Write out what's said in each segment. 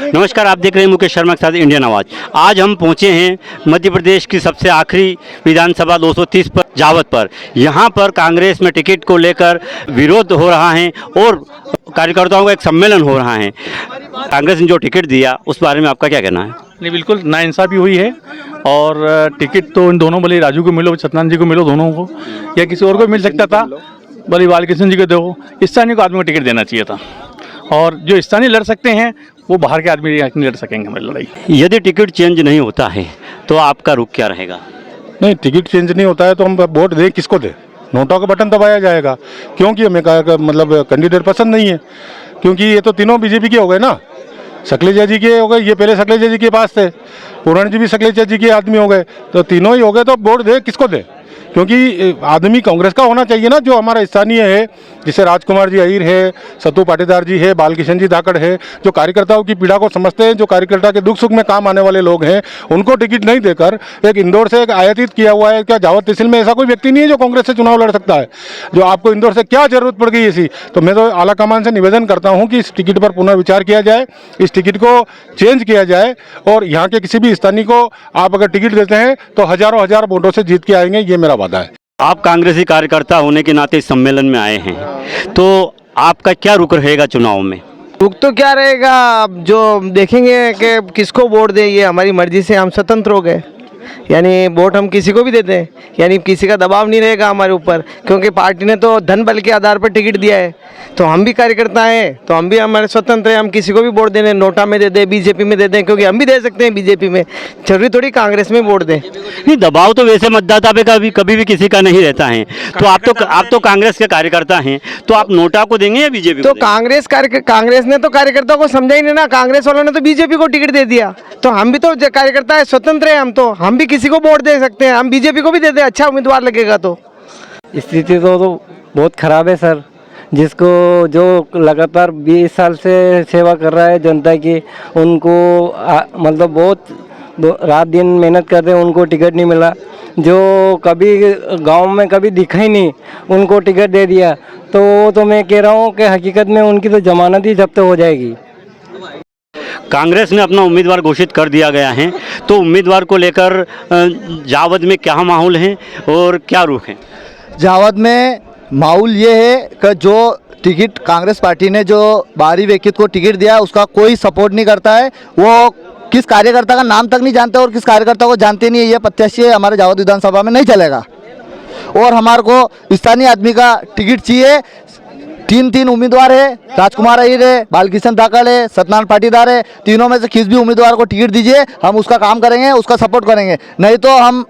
नमस्कार, आप देख रहे हैं मुकेश शर्मा के साथ इंडियन आवाज़। आज हम पहुंचे हैं मध्य प्रदेश की सबसे आखिरी विधानसभा 230 पर जावत पर। यहां पर कांग्रेस में टिकट को लेकर विरोध हो रहा है और कार्यकर्ताओं का एक सम्मेलन हो रहा है। कांग्रेस ने जो टिकट दिया उस बारे में आपका क्या कहना है? नहीं, बिल्कुल नाइंसाफ़ी हुई है और टिकट तो इन दोनों, भले राजू को मिलो सत्यनारायण जी को मिलो, दोनों को या किसी और को मिल सकता था, भले बालकृष्ण जी को दो। स्थानीय को आदमी को टिकट देना चाहिए था और जो स्थानीय लड़ सकते हैं वो बाहर के आदमी नहीं लड़ सकेंगे हमारी लड़ाई। यदि टिकट चेंज नहीं होता है तो आपका रुख क्या रहेगा? नहीं, टिकट चेंज नहीं होता है तो हम वोट दें किसको दें? नोटा का बटन दबाया जाएगा, क्योंकि हमें मतलब कैंडिडेट पसंद नहीं है। क्योंकि ये तो तीनों बीजेपी के हो गए ना। शैलजा जी के हो गए, ये पहले शैलजा जी के पास थे, पूरण जी भी शैलजा जी के आदमी हो गए, तो तीनों ही हो गए, तो वोट दे किसको दे? क्योंकि आदमी कांग्रेस का होना चाहिए ना, जो हमारा स्थानीय है, जैसे राजकुमार जी अहीर है, सत्तू पाटीदार जी है, बालकिशन जी धाकड़ है, जो कार्यकर्ताओं की पीड़ा को समझते हैं, जो कार्यकर्ता के दुख सुख में काम आने वाले लोग हैं, उनको टिकट नहीं देकर एक इंदौर से एक आयातित किया हुआ है। क्या जावत तहसील में ऐसा कोई व्यक्ति नहीं है जो कांग्रेस से चुनाव लड़ सकता है? जो आपको इंदौर से क्या जरूरत पड़ गई ऐसी? तो मैं तो आला कमान से निवेदन करता हूँ कि इस टिकट पर पुनर्विचार किया जाए, इस टिकट को चेंज किया जाए और यहाँ के किसी भी स्थानीय को आप अगर टिकट देते हैं तो हजारों हजार वोटों से जीत के आएंगे, ये मेरा वादा है। आप कांग्रेसी कार्यकर्ता होने के नाते इस सम्मेलन में आए हैं, तो आपका क्या रुख रहेगा चुनाव में? रुख तो क्या रहेगा, अब जो देखेंगे कि किसको वोट दें, ये हमारी मर्जी से हम स्वतंत्र हो गए। यानी वोट हम किसी को भी देते हैं, यानी किसी का दबाव नहीं रहेगा हमारे ऊपर, क्योंकि पार्टी ने तो धन बल के आधार पर टिकट दिया है। तो हम भी कार्यकर्ता हैं, तो हम भी हमारे स्वतंत्र हैं, हम किसी को भी वोट देने, नोटा में दे दें, बीजेपी में दे दें, क्योंकि हम भी दे सकते हैं बीजेपी में, जरूरी थोड़ी कांग्रेस में वोट दें। नहीं, दबाव तो वैसे मतदाता पे कभी भी किसी का नहीं रहता है। तो आप तो कांग्रेस के कार्यकर्ता हैं, तो आप नोटा को देंगे या बीजेपी तो को? कांग्रेस ने तो कार्यकर्ताओं को समझा ही नहीं ना, कांग्रेस वालों ने तो बीजेपी को टिकट दे दिया। तो हम भी तो कार्यकर्ता है, स्वतंत्र है, हम भी किसी को वोट दे सकते हैं, हम बीजेपी को भी दे दें, अच्छा उम्मीदवार लगेगा। तो स्थिति तो बहुत खराब है सर। जिसको जो लगातार 20 साल से सेवा कर रहा है जनता की, उनको मतलब बहुत रात दिन मेहनत करते हैं, उनको टिकट नहीं मिला। जो कभी गांव में कभी दिखा ही नहीं, उनको टिकट दे दिया। तो मैं कह रहा हूँ कि हकीकत में उनकी तो जमानत ही जब्त हो जाएगी। कांग्रेस ने अपना उम्मीदवार घोषित कर दिया गया है, तो उम्मीदवार को लेकर जावद में क्या माहौल है और क्या रुख है? जावद में माहौल ये है कि जो टिकट कांग्रेस पार्टी ने जो बाहरी व्यक्ति को टिकट दिया उसका कोई सपोर्ट नहीं करता है। वो किस कार्यकर्ता का नाम तक नहीं जानते और किस कार्यकर्ता को जानते नहीं है। ये प्रत्याशी हमारे जावद विधानसभा में नहीं चलेगा और हमारे को स्थानीय आदमी का टिकट चाहिए। तीन उम्मीदवार है, राजकुमार अहीर है, बालकृष्ण धाकड़ है, सत्यनारायण पाटीदार है। तीनों में से किसी भी उम्मीदवार को टिकट दीजिए, हम उसका काम करेंगे, उसका सपोर्ट करेंगे। नहीं तो हम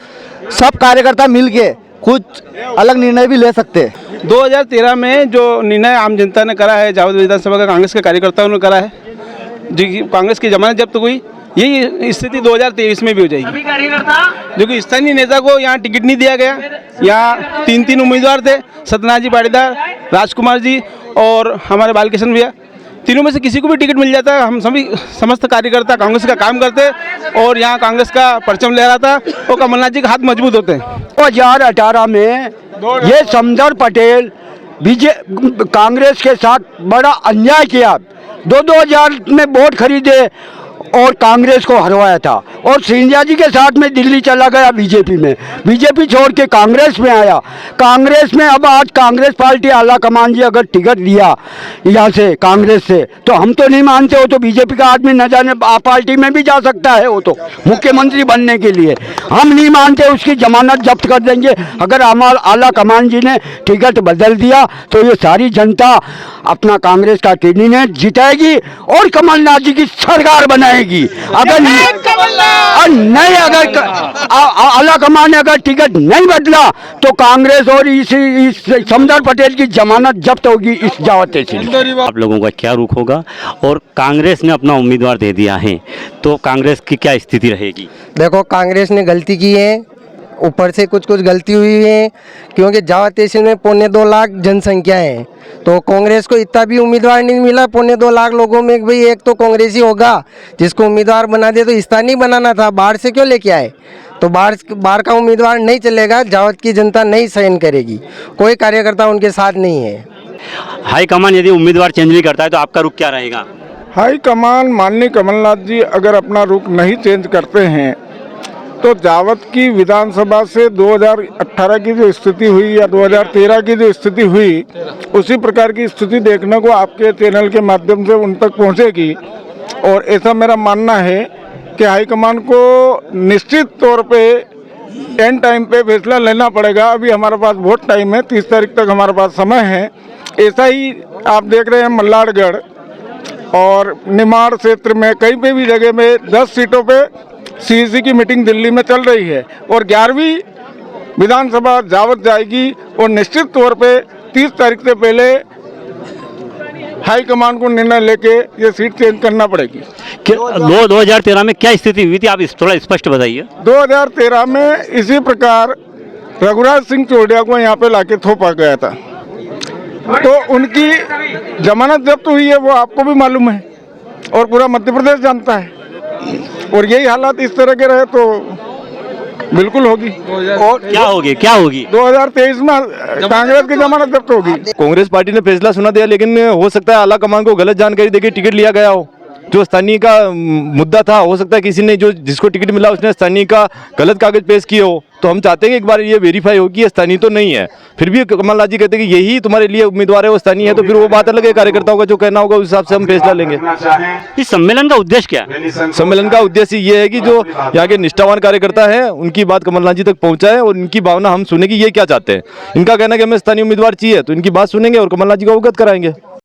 सब कार्यकर्ता मिलके कुछ अलग निर्णय भी ले सकते हैं। 2013 में जो निर्णय आम जनता ने करा है, जावद विधानसभा का कांग्रेस के कार्यकर्ताओं ने करा है, जो कांग्रेस की जमानत जब्त हुई, यही स्थिति 2023 में भी हो जाएगी। जो कि स्थानीय नेता को यहाँ टिकट नहीं दिया गया। यहाँ तीन उम्मीदवार थे, सत्यनारायण जी पाटीदार, राजकुमार जी और हमारे बालकृष्ण भैया। तीनों में से किसी को भी टिकट मिल जाता है, हम सभी समस्त कार्यकर्ता कांग्रेस का काम करते और यहाँ कांग्रेस का परचम लहराता और कमलनाथ जी का हाथ मजबूत होते हैं। 2018 में ये समदर पटेल कांग्रेस के साथ बड़ा अन्याय किया। 2000 में वोट खरीदे और कांग्रेस को हरवाया था और सिंधिया जी के साथ में दिल्ली चला गया बीजेपी में, बीजेपी छोड़ के कांग्रेस में आया। कांग्रेस में अब आज कांग्रेस पार्टी आला कमान जी अगर टिकट दिया यहाँ से कांग्रेस से, तो हम तो नहीं मानते। हो तो बीजेपी का आदमी न जाने आप पार्टी में भी जा सकता है, वो तो मुख्यमंत्री बनने के लिए। हम नहीं मानते, उसकी जमानत जब्त कर देंगे। अगर हमारा आला कमान जी ने टिकट बदल दिया तो ये सारी जनता अपना कांग्रेस का कैंडिडेट जिताएगी और कमलनाथ जी की सरकार बनाएगी। अगर नहीं, अगर आला कमान ने अगर टिकट नहीं बदला तो कांग्रेस और इस समदर पटेल की जमानत जब्त होगी इस जावत तहसील। आप लोगों का क्या रुख होगा? और कांग्रेस ने अपना उम्मीदवार दे दिया है, तो कांग्रेस की क्या स्थिति रहेगी? देखो, कांग्रेस ने गलती की है, ऊपर से कुछ गलती हुई है, क्योंकि जावत तहसील में 2.25 लाख जनसंख्या है। तो कांग्रेस को इतना भी उम्मीदवार नहीं मिला 2.25 लाख लोगों में। भाई एक तो कांग्रेसी होगा जिसको उम्मीदवार बना दे, तो स्थानीय बनाना था, बाहर से क्यों लेके आए? तो बाहर का उम्मीदवार नहीं चलेगा, जावत की जनता नहीं सहन करेगी, कोई कार्यकर्ता उनके साथ नहीं है। हाईकमान यदि उम्मीदवार चेंज नहीं करता है तो आपका रुख क्या रहेगा? हाईकमान माननीय कमलनाथ जी अगर अपना रुख नहीं चेंज करते हैं तो जावत की विधानसभा से 2018 की जो स्थिति हुई या 2013 की जो स्थिति हुई उसी प्रकार की स्थिति देखने को आपके चैनल के माध्यम से उन तक पहुंचेगी। और ऐसा मेरा मानना है कि हाईकमान को निश्चित तौर पे एंड टाइम पे फैसला लेना पड़ेगा। अभी हमारे पास बहुत टाइम है, 30 तारीख तक हमारे पास समय है। ऐसा ही आप देख रहे हैं मल्लारगढ़ और निमाड़ क्षेत्र में कहीं पे भी जगह में 10 सीटों पे सीईसी की मीटिंग दिल्ली में चल रही है और 11वीं विधानसभा जावत जाएगी और निश्चित तौर पे 30 तारीख से पहले हाईकमान को निर्णय लेके ये सीट चेंज करना पड़ेगी। 2013 में क्या स्थिति हुई थी, आप थोड़ा स्पष्ट बताइए। 2013 में इसी प्रकार रघुराज सिंह चौड़िया को यहाँ पे लाके थोपा गया था, तो उनकी जमानत जब्त हुई है, वो आपको भी मालूम है और पूरा मध्य प्रदेश जानता है। और यही हालात इस तरह के रहे तो बिल्कुल होगी। और क्या होगी 2023 में कांग्रेस की जमानत जब्त होगी। कांग्रेस पार्टी ने फैसला सुना दिया, लेकिन हो सकता है आला कमान को गलत जानकारी देके टिकट लिया गया हो। जो स्थानीय का मुद्दा था, हो सकता है किसी ने जो जिसको टिकट मिला उसने स्थानीय का गलत कागज पेश किए हो। तो हम चाहते हैं कि एक बार ये वेरीफाई हो कि ये स्थानीय तो नहीं है। फिर भी कमलनाथ जी कहते हैं कि यही तुम्हारे लिए उम्मीदवार है, वो स्थानीय है, तो फिर वो बात अलग है। कार्यकर्ताओं का जो कहना होगा उस हिसाब से हम फैसला लेंगे। इस सम्मेलन का उद्देश्य क्या है? सम्मेलन का उद्देश्य ये है कि जो यहाँ के निष्ठावान कार्यकर्ता है उनकी बात कमलनाथ जी तक पहुंचाए और इनकी भावना हम सुने कि ये क्या चाहते हैं। इनका कहना है कि हमें स्थानीय उम्मीदवार चाहिए, तो इनकी बात सुनेंगे और कमलनाथ जी को अवगत कराएंगे।